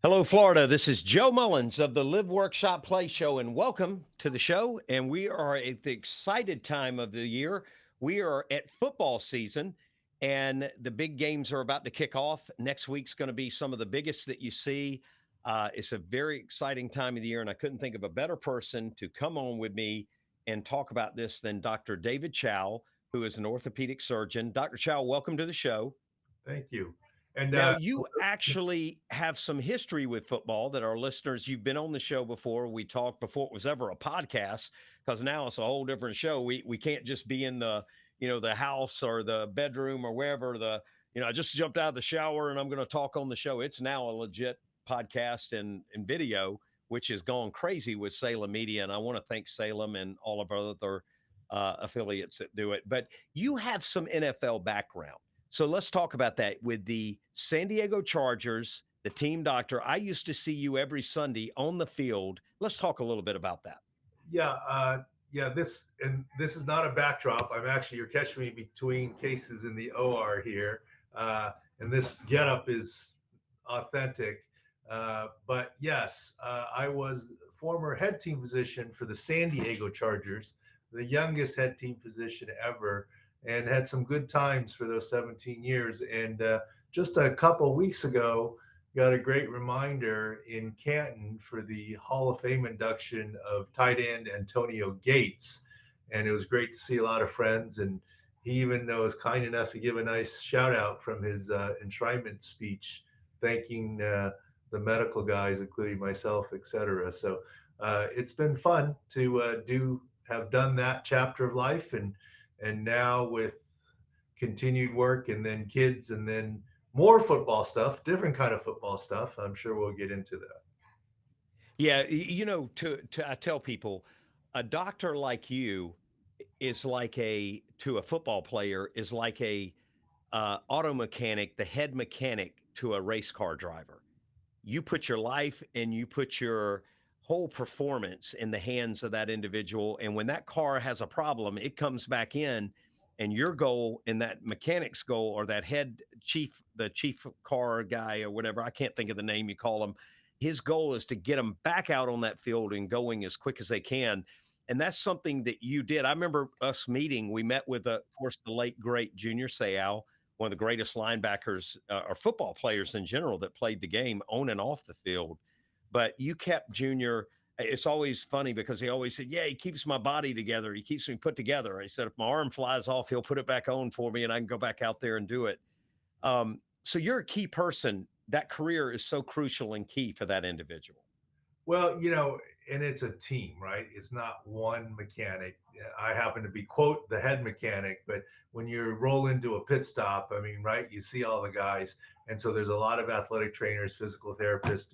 Hello, Florida. This is Joe Mullins of the Live Workshop Play Show, and welcome to the show. And we are at the excited time of the year. We are at football season, and the big games are about to kick off. Next week's going to be some of the biggest that you see. It's a very exciting time of the year, and I couldn't think of a better person to come on with me and talk about this than Dr. David Chao, who is an orthopedic surgeon. Dr. Chao, welcome to the show. Thank you. And Now, you actually have some history with football that our listeners, you've been on the show before. We talked before it was ever a podcast because now it's a whole different show. We can't just be in the house or the bedroom or wherever I just jumped out of the shower and I'm going to talk on the show. It's now a legit podcast and video, which has gone crazy with Salem Media. And I want to thank Salem and all of our other affiliates that do it. But you have some NFL background. So let's talk about that with the San Diego Chargers, the team doctor. I used to see you every Sunday on the field. Let's talk a little bit about that. yeah, yeah, this is not a backdrop. I'm actually, you're catching me between cases in the OR here. And this getup is authentic. But yes, I was former head team physician for the San Diego Chargers, the youngest head team physician ever, and had some good times for those 17 years. And just a couple weeks ago, got a great reminder in Canton for the Hall of Fame induction of tight end Antonio Gates. And it was great to see a lot of friends. And he even was kind enough to give a nice shout out from his enshrinement speech, thanking the medical guys, including myself, etc. So it's been fun to have done that chapter of life, and now with continued work and then kids and then more football stuff, different kind of football stuff. I'm sure we'll get into that. Yeah, to I tell people, a doctor like you is like a to a football player is like a auto mechanic, the head mechanic to a race car driver. You put your life and you put your whole performance in the hands of that individual. And when that car has a problem, it comes back in. And your goal and that mechanic's goal or that head chief, the chief car guy or whatever, I can't think of the name you call him. His goal is to get them back out on that field and going as quick as they can. And that's something that you did. I remember us meeting. We met with, of course, the late, great Junior Seau, one of the greatest linebackers or football players in general that played the game on and off the field. But you kept Junior. It's always funny because he always said, "Yeah, he keeps my body together. He keeps me put together." He said, "If my arm flies off, he'll put it back on for me, and I can go back out there and do it." So you're a key person. That career is so crucial and key for that individual. Well, and it's a team, right? It's not one mechanic. I happen to be, quote, the head mechanic, but when you roll into a pit stop, I mean, right, you see all the guys. And so there's a lot of athletic trainers, physical therapists,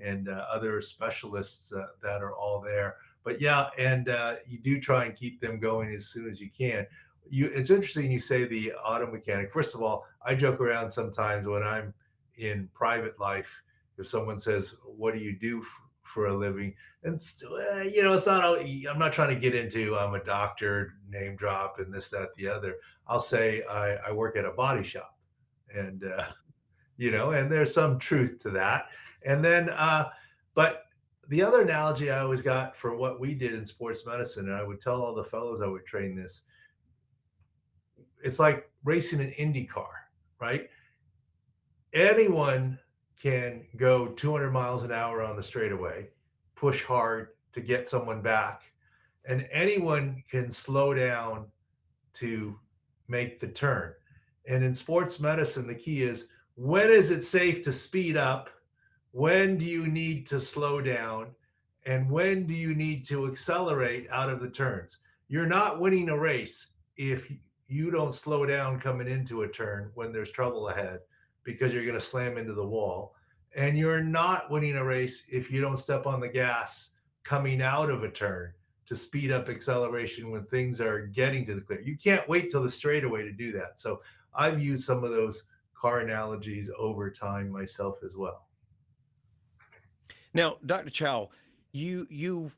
and other specialists that are all there. But yeah, and you do try and keep them going as soon as you can. It's interesting you say the auto mechanic. First of all, I joke around sometimes when I'm in private life. If someone says, "What do you do for a living?" And it's not. I'm not trying to get into I'm a doctor, name drop, and this, that, the other. I'll say I work at a body shop, and and there's some truth to that. And then, but the other analogy I always got for what we did in sports medicine, and I would tell all the fellows I would train this, it's like racing an Indy car, right? Anyone can go 200 miles an hour on the straightaway, push hard to get someone back, and anyone can slow down to make the turn. And in sports medicine, the key is, when is it safe to speed up? When do you need to slow down? And when do you need to accelerate out of the turns? You're not winning a race if you don't slow down coming into a turn when there's trouble ahead, because you're going to slam into the wall. And you're not winning a race if you don't step on the gas coming out of a turn to speed up acceleration when things are getting to the clear. You can't wait till the straightaway to do that. So I've used some of those car analogies over time myself as well. Now, Dr. Chow, you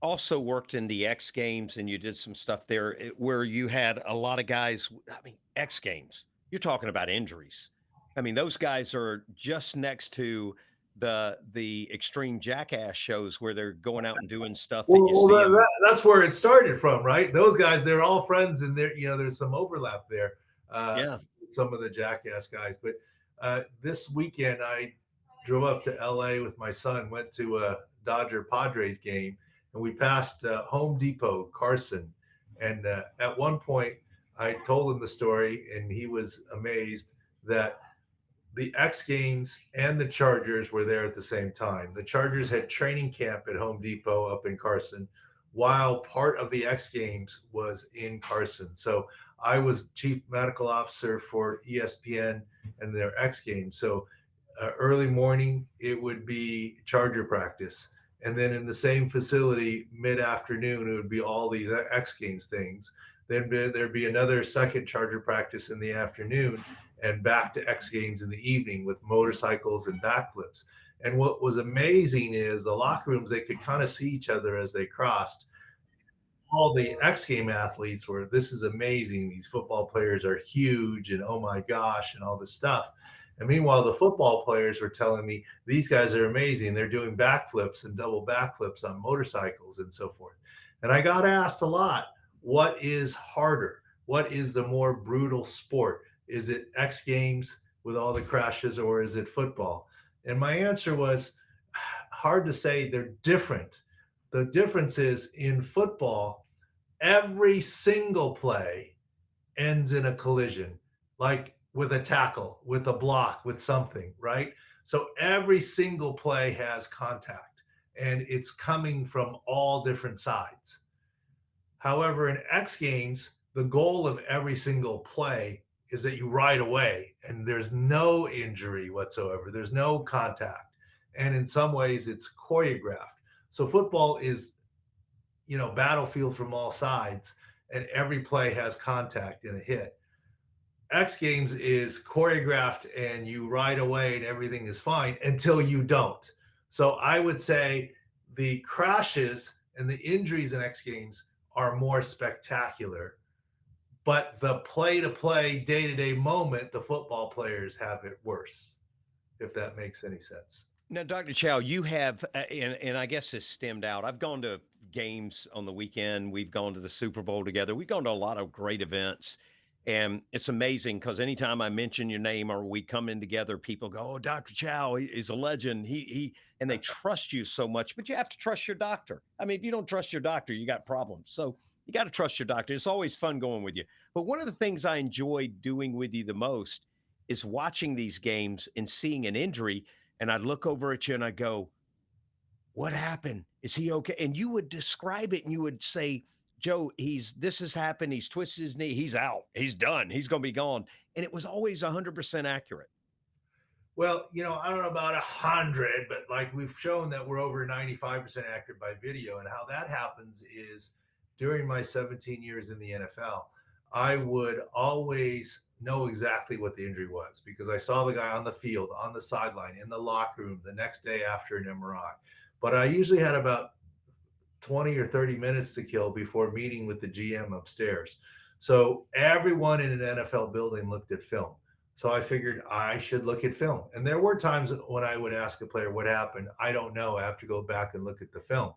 also worked in the X Games and you did some stuff there where you had a lot of guys. I mean, X Games, you're talking about injuries. I mean, those guys are just next to the extreme jackass shows where they're going out and doing stuff that you Well, see them. that's where it started from, right? Those guys, they're all friends, and there, there's some overlap there. Uh, Yeah. some of the jackass guys, but this weekend I drove up to LA with my son, went to a Dodger Padres game, and we passed Home Depot, Carson, and at one point I told him the story, and he was amazed that the X Games and the Chargers were there at the same time. The Chargers had training camp at Home Depot up in Carson, while part of the X Games was in Carson. So I was chief medical officer for ESPN and their X Games. So early morning, it would be Charger practice. And then in the same facility, mid afternoon, it would be all these X Games things. Then there'd be another second Charger practice in the afternoon, and back to X Games in the evening with motorcycles and backflips. And what was amazing is the locker rooms, they could kind of see each other as they crossed. All the X Game athletes were, this is amazing. These football players are huge, and oh my gosh, and all this stuff. And meanwhile, the football players were telling me these guys are amazing. They're doing backflips and double backflips on motorcycles and so forth. And I got asked a lot, what is harder? What is the more brutal sport? Is it X Games with all the crashes, or is it football? And my answer was hard to say. They're different. The difference is in football, every single play ends in a collision, like with a tackle, with a block, with something, right? So every single play has contact, and it's coming from all different sides. However, in X Games, the goal of every single play is that you ride away and there's no injury whatsoever, there's no contact. And in some ways, it's choreographed. So football is, battlefield from all sides, and every play has contact and a hit. X Games is choreographed and you ride away and everything is fine until you don't. So I would say the crashes and the injuries in X Games are more spectacular, but the play to play, day to day moment, the football players have it worse, if that makes any sense. Now, Dr. Chow, you have, and I guess this stemmed out. I've gone to games on the weekend. We've gone to the Super Bowl together. We've gone to a lot of great events. And it's amazing because anytime I mention your name or we come in together, people go, "Oh, Dr. Chow, he's a legend." And they trust you so much, but you have to trust your doctor. I mean, if you don't trust your doctor, you got problems. So you got to trust your doctor. It's always fun going with you. But one of the things I enjoy doing with you the most is watching these games and seeing an injury, and I'd look over at you and I'd go, "What happened? Is he okay?" And you would describe it and you would say, "Joe, this has happened. He's twisted his knee. He's out. He's done. He's going to be gone." And it was always 100% accurate. Well, I don't know about 100, but like we've shown that we're over 95% accurate by video. And how that happens is during my 17 years in the NFL, I would always know exactly what the injury was because I saw the guy on the field, on the sideline, in the locker room the next day after an MRI. But I usually had about 20 or 30 minutes to kill before meeting with the GM upstairs. So everyone in an NFL building looked at film. So I figured I should look at film. And there were times when I would ask a player what happened. I don't know. I have to go back and look at the film.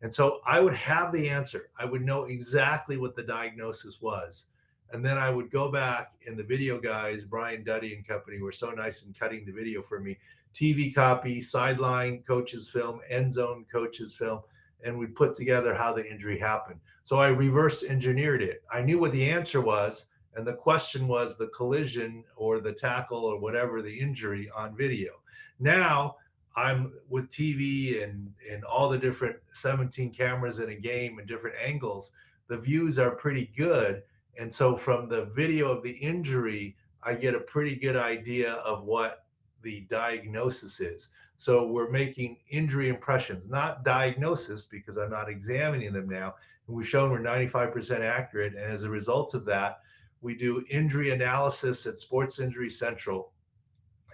And so I would have the answer. I would know exactly what the diagnosis was. And then I would go back, and the video guys, Brian Duddy and company, were so nice in cutting the video for me. TV copy, sideline coaches film, end zone coaches film, and we put together how the injury happened. So I reverse engineered it. I knew what the answer was, and the question was the collision or the tackle or whatever the injury on video. Now I'm with TV and all the different 17 cameras in a game and different angles. The views are pretty good. And so from the video of the injury, I get a pretty good idea of what the diagnosis is. So we're making injury impressions, not diagnosis, because I'm not examining them now. And we've shown we're 95% accurate. And as a result of that, we do injury analysis at Sports Injury Central.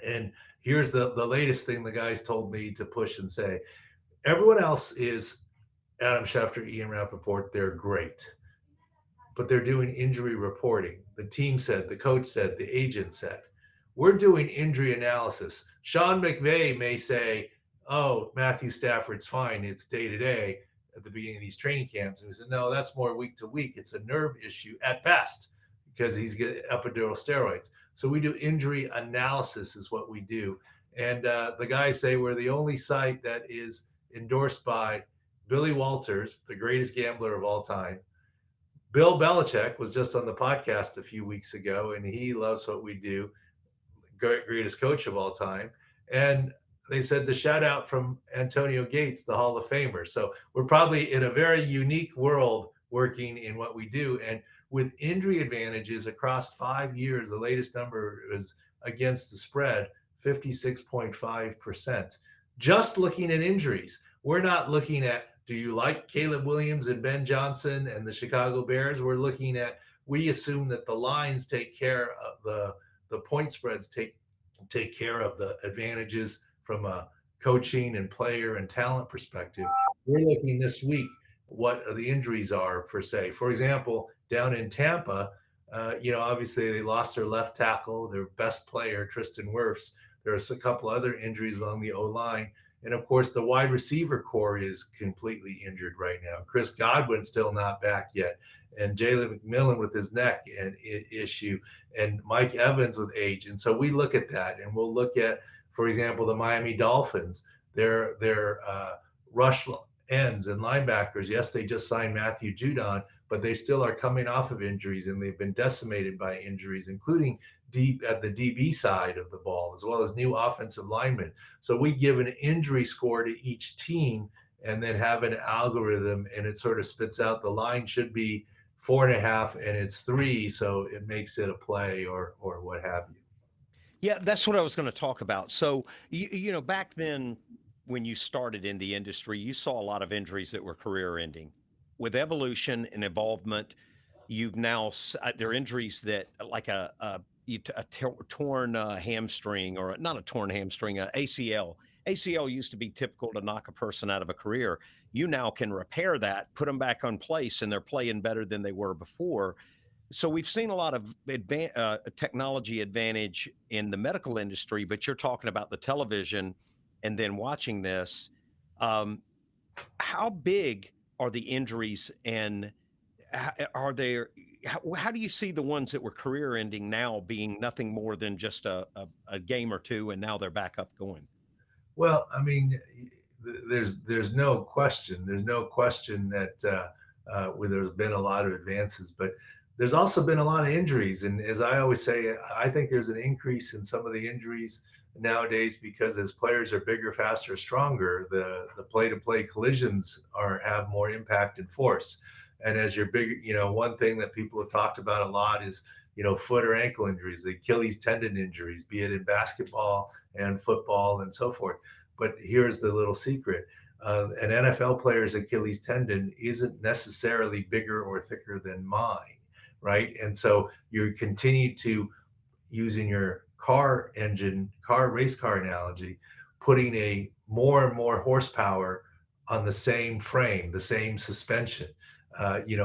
And here's the latest thing the guys told me to push and say. Everyone else is Adam Schefter, Ian Rappaport. They're great, but they're doing injury reporting. The team said, the coach said, the agent said. We're doing injury analysis. Sean McVay may say, "Oh, Matthew Stafford's fine. It's day to day." At the beginning of these training camps, and we said, "No, that's more week to week. It's a nerve issue at best because he's getting epidural steroids." So we do injury analysis, is what we do. And the guys say we're the only site that is endorsed by Billy Walters, the greatest gambler of all time. Bill Belichick was just on the podcast a few weeks ago, and he loves what we do. Greatest coach of all time. And they said the shout out from Antonio Gates, the Hall of Famer. So we're probably in a very unique world working in what we do. And with injury advantages across 5 years, the latest number is against the spread 56.5%. Just looking at injuries. We're not looking at, do you like Caleb Williams and Ben Johnson and the Chicago Bears? We're looking at, we assume that the lines take care of the point spreads take care of the advantages from a coaching and player and talent perspective. We're looking this week what the injuries are per se. For example, down in Tampa, obviously they lost their left tackle, their best player, Tristan Wirfs. There's a couple other injuries along the O line. And of course, the wide receiver core is completely injured right now. Chris Godwin's still not back yet. And Jalen McMillan with his neck and issue, and Mike Evans with age. And so we look at that, and we'll look at, for example, the Miami Dolphins, their rush ends and linebackers. Yes, they just signed Matthew Judon, but they still are coming off of injuries, and they've been decimated by injuries, including deep at the DB side of the ball, as well as new offensive linemen. So we give an injury score to each team and then have an algorithm, and it sort of spits out the line should be 4.5 and it's 3, so it makes it a play or what have you. Yeah, that's what I was going to talk about. So, back then when you started in the industry, you saw a lot of injuries that were career ending. With evolution and involvement, you've now there are injuries that like torn hamstring, or not a torn hamstring, a ACL. ACL used to be typical to knock a person out of a career. You now can repair that, put them back on place, and they're playing better than they were before. So we've seen a lot of technology advantage in the medical industry, but you're talking about the television and then watching this. Um, how big are the injuries, and are there? How do you see the ones that were career ending now being nothing more than just a game or two, and now they're back up going? Well, I mean, there's no question. There's no question that where there's been a lot of advances, but there's also been a lot of injuries. And as I always say, I think there's an increase in some of the injuries nowadays because as players are bigger, faster, stronger, the play-to-play collisions have more impact and force. And as you're bigger, one thing that people have talked about a lot is foot or ankle injuries, the Achilles tendon injuries, be it in basketball and football and so forth. But here's the little secret. An NFL player's Achilles tendon isn't necessarily bigger or thicker than mine, right? And so you continue to, using your car engine, race car analogy, putting a more and more horsepower on the same frame, the same suspension,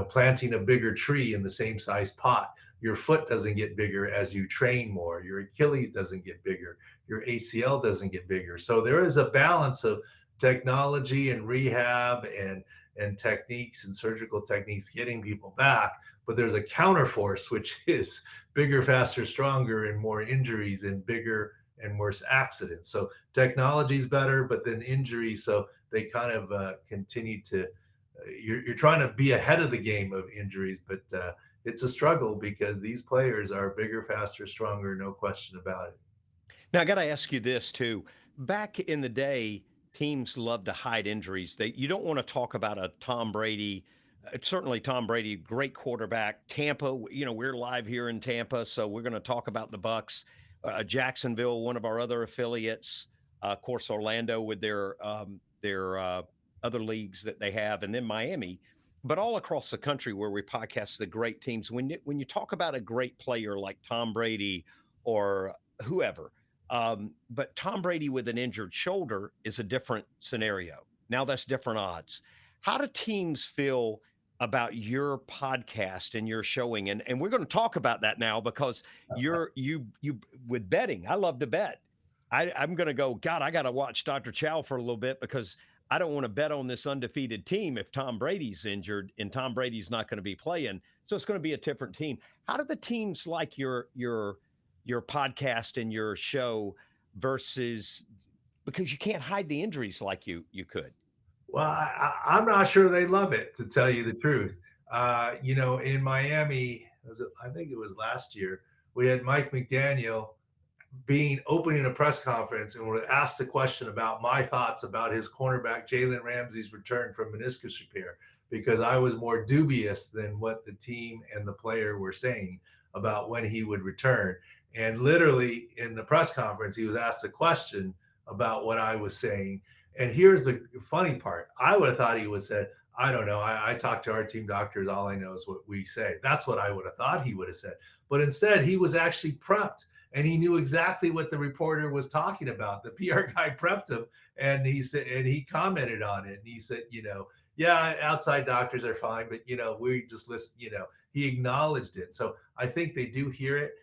planting a bigger tree in the same size pot. Your foot doesn't get bigger as you train more. Your Achilles doesn't get bigger. Your ACL doesn't get bigger. So there is a balance of technology and rehab and techniques and surgical techniques getting people back. But there's a counterforce, which is bigger, faster, stronger, and more injuries and bigger and worse accidents. So technology is better, but then injuries. So they kind of continue to. You're trying to be ahead of the game of injuries, but it's a struggle because these players are bigger, faster, stronger, no question about it. Now, I got to ask you this too. Back in the day, teams loved to hide injuries. You don't want to talk about a Tom Brady. Certainly, Tom Brady, great quarterback. Tampa, we're live here in Tampa, so we're going to talk about the Bucks. Jacksonville, one of our other affiliates. Of course, Orlando with their other leagues that they have, and then Miami. But all across the country, where we podcast the great teams, when you talk about a great player like Tom Brady or whoever, but Tom Brady with an injured shoulder is a different scenario. Now that's different odds. How do teams feel? about your podcast and your showing, and we're going to talk about that now because you with betting. I love to bet. I'm going to go. God, I got to watch Dr. Chow for a little bit because I don't want to bet on this undefeated team if Tom Brady's injured and Tom Brady's not going to be playing. So it's going to be a different team. How do the teams like your podcast and your show versus because you can't hide the injuries like you could. Well, I'm not sure they love it, to tell you the truth. In Miami, I think it was last year, we had Mike McDaniel being opening a press conference and was asked a question about my thoughts about his cornerback Jalen Ramsey's return from meniscus repair, because I was more dubious than what the team and the player were saying about when he would return. And literally in the press conference, he was asked a question about what I was saying. And here's the funny part. I would have thought he would have said, I don't know. I talked to our team doctors. All I know is what we say. That's what I would have thought he would have said. But instead, he was actually prepped and he knew exactly what the reporter was talking about. The PR guy prepped him, and he said, and he commented on it, and he said, yeah, outside doctors are fine, but we just listen. He acknowledged it. So I think they do hear it.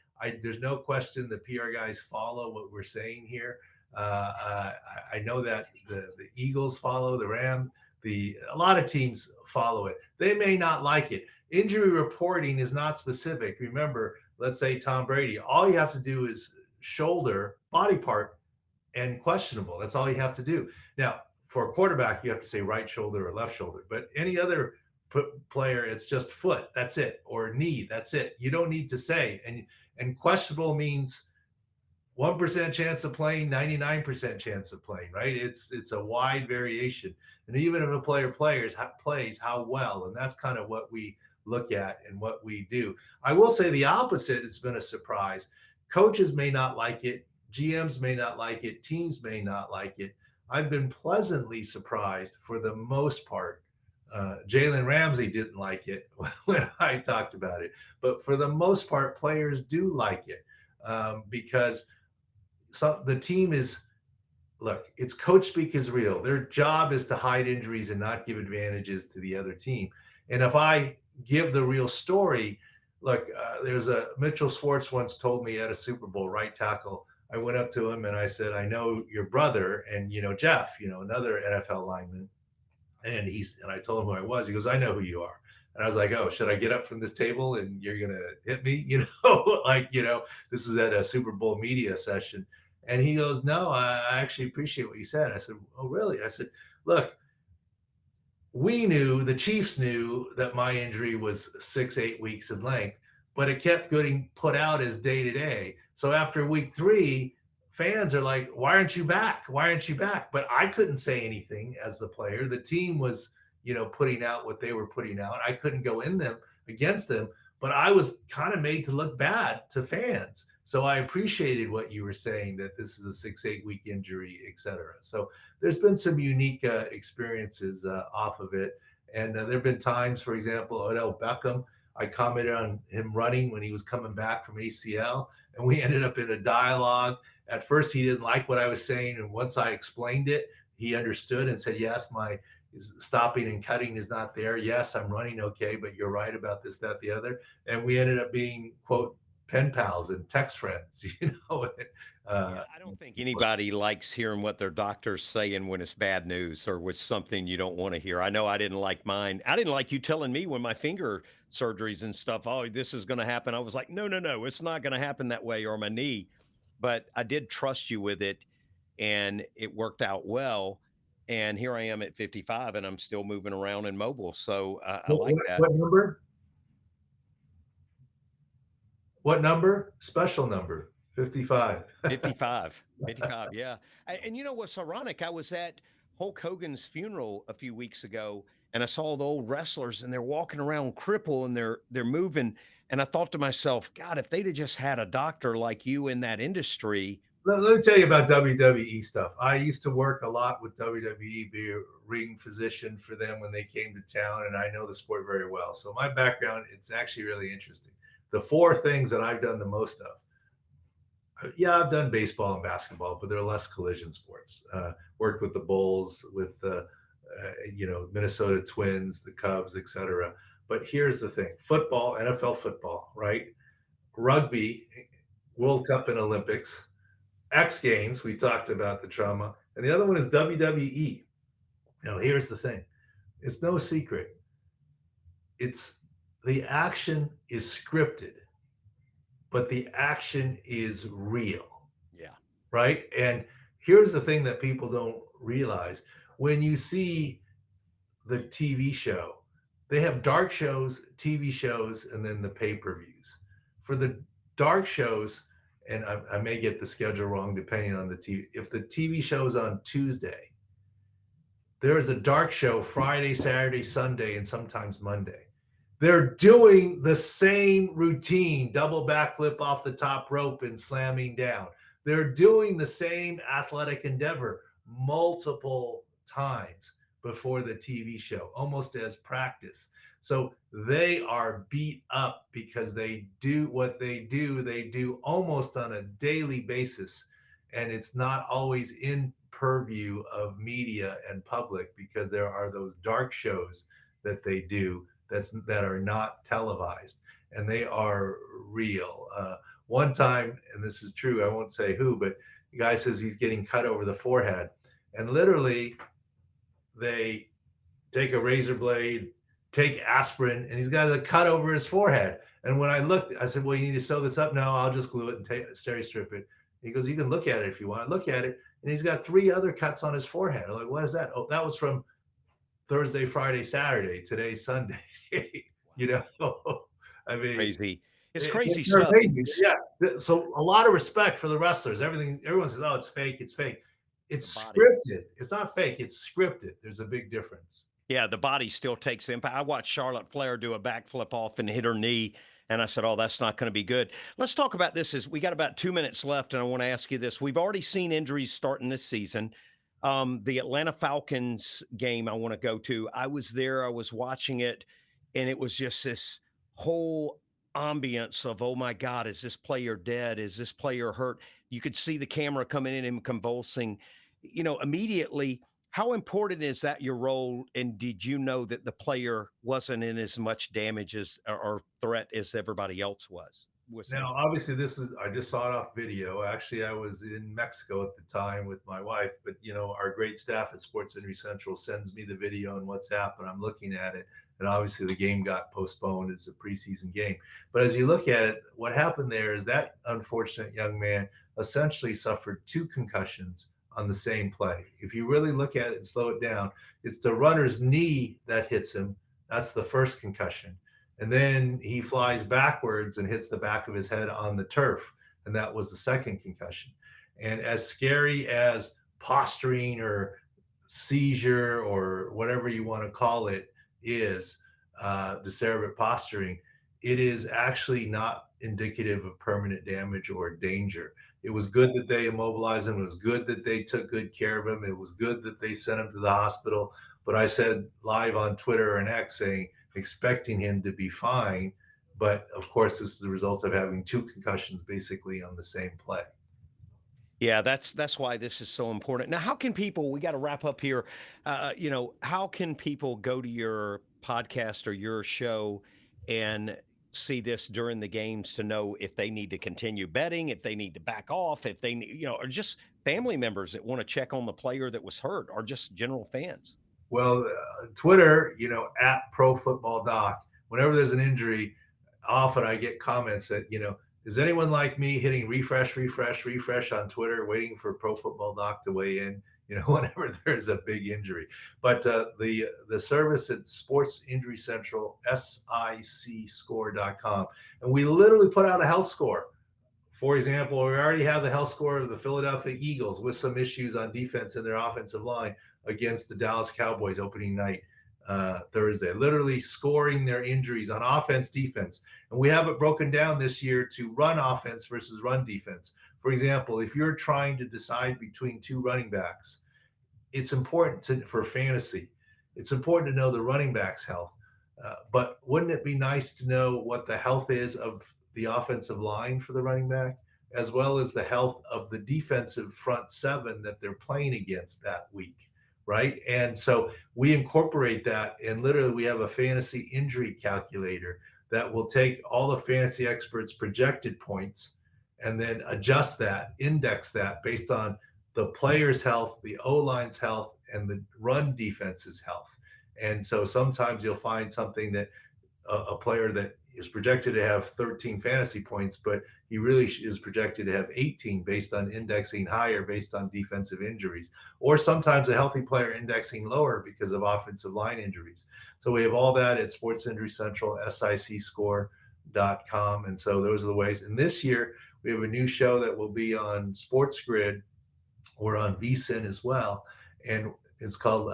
There's no question the PR guys follow what we're saying here. I know that the Eagles follow the Ram. A lot of teams follow it. They may not like it. Injury reporting is not specific. Remember, let's say Tom Brady, all you have to do is shoulder, body part, and questionable. That's all you have to do. Now, for a quarterback, you have to say right shoulder or left shoulder. But any other player, it's just foot. That's it, or knee. That's it. You don't need to say. And questionable means 1% chance of playing, 99% chance of playing, right? It's a wide variation. And even if a player plays how well, and that's kind of what we look at and what we do. I will say the opposite, it's been a surprise. Coaches may not like it, GMs may not like it, teams may not like it. I've been pleasantly surprised for the most part. Jalen Ramsey didn't like it when I talked about it, but for the most part, players do like it because the team is, look, it's coach speak is real. Their job is to hide injuries and not give advantages to the other team. And if I give the real story, look, there's a Mitchell Schwartz once told me at a Super Bowl, right tackle. I went up to him and I said, I know your brother and Jeff, another NFL lineman. And I told him who I was. He goes, I know who you are. And I was like, oh, should I get up from this table and you're gonna hit me? This is at a Super Bowl media session. And he goes, no, I actually appreciate what you said. I said, oh, really? I said, look, the Chiefs knew that my injury was 6-8 weeks in length, but it kept getting put out as day to day. So after week 3, fans are like, why aren't you back? Why aren't you back? But I couldn't say anything as the player. The team was, putting out what they were putting out. I couldn't go in them against them, but I was kind of made to look bad to fans. So I appreciated what you were saying, that this is a 6-8 week injury, et cetera. So there's been some unique experiences off of it. And there have been times, for example, Odell Beckham, I commented on him running when he was coming back from ACL, and we ended up in a dialogue. At first, he didn't like what I was saying. And once I explained it, he understood and said, yes, my stopping and cutting is not there. Yes, I'm running okay, but you're right about this, that, the other. And we ended up being, quote, pen pals and text friends, Yeah, I don't think anybody likes hearing what their doctor's saying when it's bad news or with something you don't want to hear. I know I didn't like mine. I didn't like you telling me when my finger surgeries and stuff, oh, this is going to happen. I was like, no, no, no, it's not going to happen that way, or my knee. But I did trust you with it and it worked out well. And here I am at 55 and I'm still moving around and mobile. So I like that. What number? What number? Special number. 55. 55, 55, yeah. And you know what's ironic? I was at Hulk Hogan's funeral a few weeks ago, and I saw the old wrestlers, and they're walking around cripple, and they're moving. And I thought to myself, God, if they'd have just had a doctor like you in that industry. Let me tell you about WWE stuff. I used to work a lot with WWE, be a ring physician for them when they came to town, and I know the sport very well. So my background, it's actually really interesting. The 4 things that I've done the most of. Yeah, I've done baseball and basketball, but they're less collision sports. Worked with the Bulls, with the Minnesota Twins, the Cubs, etc. But here's the thing: football, NFL football, right? Rugby, World Cup and Olympics, X Games. We talked about the trauma, and the other one is WWE. Now, here's the thing: it's no secret. It's the action is scripted, but the action is real, Yeah. right? And here's the thing that people don't realize: when you see the TV show, they have dark shows, TV shows, and then the pay-per-views. For the dark shows, and I may get the schedule wrong depending on the TV. If the TV show is on Tuesday, there is a dark show Friday, Saturday, Sunday, and sometimes Monday. They're doing the same routine, double backflip off the top rope and slamming down. They're doing the same athletic endeavor multiple times before the TV show, almost as practice. So they are beat up because they do what they do almost on a daily basis. And it's not always in purview of media and public because there are those dark shows that they do that are not televised, and they are real. One time, and this is true, I won't say who, but the guy says he's getting cut over the forehead, and literally they take a razor blade, take aspirin, and he's got a cut over his forehead. And when I looked, I said, "Well, you need to sew this up." "No, I'll just glue it and steri strip it." He goes, "You can look at it if you want." I look at it, and he's got 3 other cuts on his forehead. I'm like, "What is that?" "Oh, that was from Thursday, Friday, Saturday. Today's Sunday." you know, I mean, Crazy. It's crazy they're stuff. amazing. Yeah. So a lot of respect for the wrestlers. Everyone says, "Oh, it's fake. It's fake." The It's body. scripted. It's not fake. It's scripted. There's a big difference. Yeah, the body still takes impact. I watched Charlotte Flair do a backflip off and hit her knee, and I said, "Oh, that's not going to be good." Let's talk about this. As we got about 2 minutes left, and I want to ask you this: we've already seen injuries starting this season. The Atlanta Falcons game I want to go to. I was there. I was watching it, and it was just this whole ambience of, "Oh my God, is this player dead? Is this player hurt?" You could see the camera coming in and convulsing. Immediately, how important is that your role? And did you know that the player wasn't in as much damage as or threat as everybody else was Now, thinking? obviously, I just saw it off video. Actually, I was in Mexico at the time with my wife, but our great staff at Sports Injury Central sends me the video and WhatsApp, and I'm looking at it. And obviously, the game got postponed. It's a preseason game. But as you look at it, what happened there is that unfortunate young man essentially suffered 2 concussions on the same play. If you really look at it and slow it down, it's the runner's knee that hits him. That's the first concussion. And then he flies backwards and hits the back of his head on the turf. And that was the second concussion. And as scary as posturing or seizure or whatever you want to call it is, decerebrate posturing, it is actually not indicative of permanent damage or danger. It was good that they immobilized him. It was good that they took good care of him. It was good that they sent him to the hospital. But I said live on Twitter and X saying, expecting him to be fine. But of course, this is the result of having 2 concussions basically on the same play. Yeah, that's why this is so important. Now, how can people? We got to wrap up here. How can people go to your podcast or your show and see this during the games to know if they need to continue betting, if they need to back off, if they need, or just family members that want to check on the player that was hurt, or just general fans? Well, Twitter, at Pro Football Doc. Whenever there's an injury, often I get comments that, is anyone like me hitting refresh, refresh, refresh on Twitter, waiting for Pro Football Doc to weigh in? Whenever there's a big injury. But the service at Sports Injury Central, sicscore.com, and we literally put out a health score. For example, we already have the health score of the Philadelphia Eagles with some issues on defense in their offensive line against the Dallas Cowboys opening night Thursday, literally scoring their injuries on offense, defense. And we have it broken down this year to run offense versus run defense. For example, if you're trying to decide between 2 running backs, it's important for fantasy. It's important to know the running back's health. But wouldn't it be nice to know what the health is of the offensive line for the running back, as well as the health of the defensive front 7 that they're playing against that week, right? And so we incorporate that, and literally we have a fantasy injury calculator that will take all the fantasy experts' projected points and then adjust that, index that based on the player's health, the O line's health, and the run defense's health. And so sometimes you'll find something that a player that is projected to have 13 fantasy points, but he really is projected to have 18 based on indexing higher based on defensive injuries, or sometimes a healthy player indexing lower because of offensive line injuries. So we have all that at Sports Injury Central, sicscore.com. And so those are the ways. And this year, we have a new show that will be on Sports Grid. We're on VSIN as well. And it's called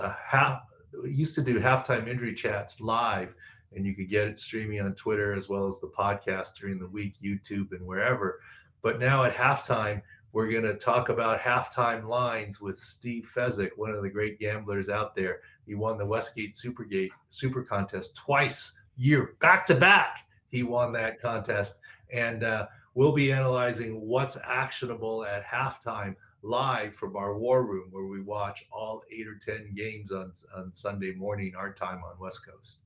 we used to do halftime injury chats live, and you could get it streaming on Twitter as well as the podcast during the week, YouTube and wherever. But now at halftime, we're going to talk about halftime lines with Steve Fezzik, one of the great gamblers out there. He won the Westgate Super Contest twice, year back to back. He won that contest, and we'll be analyzing what's actionable at halftime live from our war room, where we watch all 8 or 10 games on Sunday morning, our time on West Coast.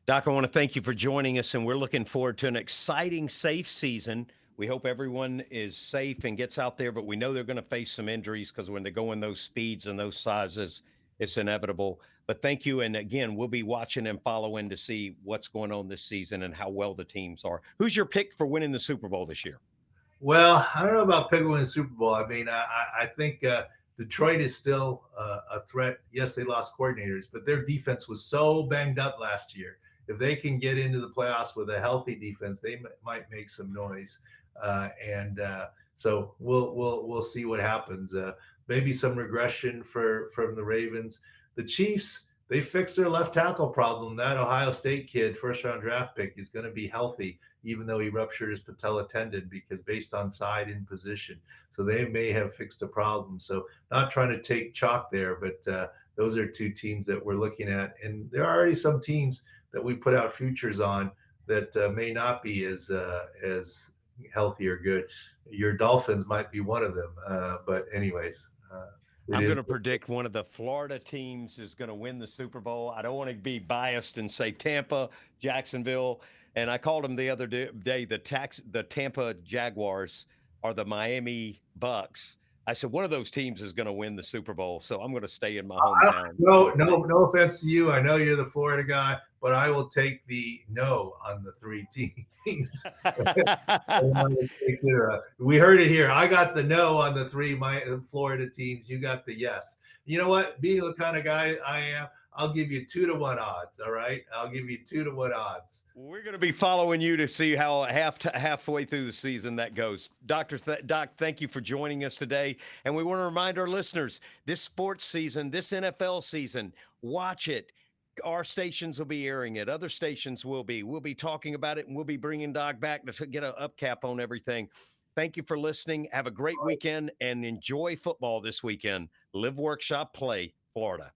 Doc, I want to thank you for joining us, and we're looking forward to an exciting, safe season. We hope everyone is safe and gets out there, but we know they're going to face some injuries because when they go in those speeds and those sizes, it's inevitable. But thank you. And again, we'll be watching and following to see what's going on this season and how well the teams are. Who's your pick for winning the Super Bowl this year? Well, I don't know about Pitt winning the Super Bowl. I mean, I think Detroit is still a threat. Yes, they lost coordinators, but their defense was so banged up last year. If they can get into the playoffs with a healthy defense, they might make some noise. So we'll see what happens. Maybe some regression from the Ravens. The Chiefs, they fixed their left tackle problem. That Ohio State kid, first round draft pick, is going to be healthy, even though he ruptured his patella tendon because based on side in position. So they may have fixed a problem. So not trying to take chalk there, but those are two teams that we're looking at. And there are already some teams that we put out futures on that may not be as healthy or good. Your Dolphins might be one of them. But anyways, it I'm going is. to predict one of the Florida teams is going to win the Super Bowl. I don't want to be biased and say Tampa, Jacksonville, and I called them the other day the Tampa Jaguars are the Miami Bucks. I said one of those teams is going to win the Super Bowl, so I'm going to stay in my hometown. No offense to you. I know you're the Florida guy, but I will take the no on the three teams. We heard it here. I got the no on the three Florida teams. You got the yes. You know what? Being the kind of guy I am, I'll give you 2-1 odds. All right, I'll give you 2-1 odds. We're going to be following you to see how halfway through the season that goes. Doc, thank you for joining us today. And we want to remind our listeners, this sports season, this NFL season, watch it. Our stations will be airing it. Other stations will be. We'll be talking about it, and we'll be bringing Doc back to get an upcap on everything. Thank you for listening. Have a great weekend and enjoy football this weekend. Live, workshop, play, Florida.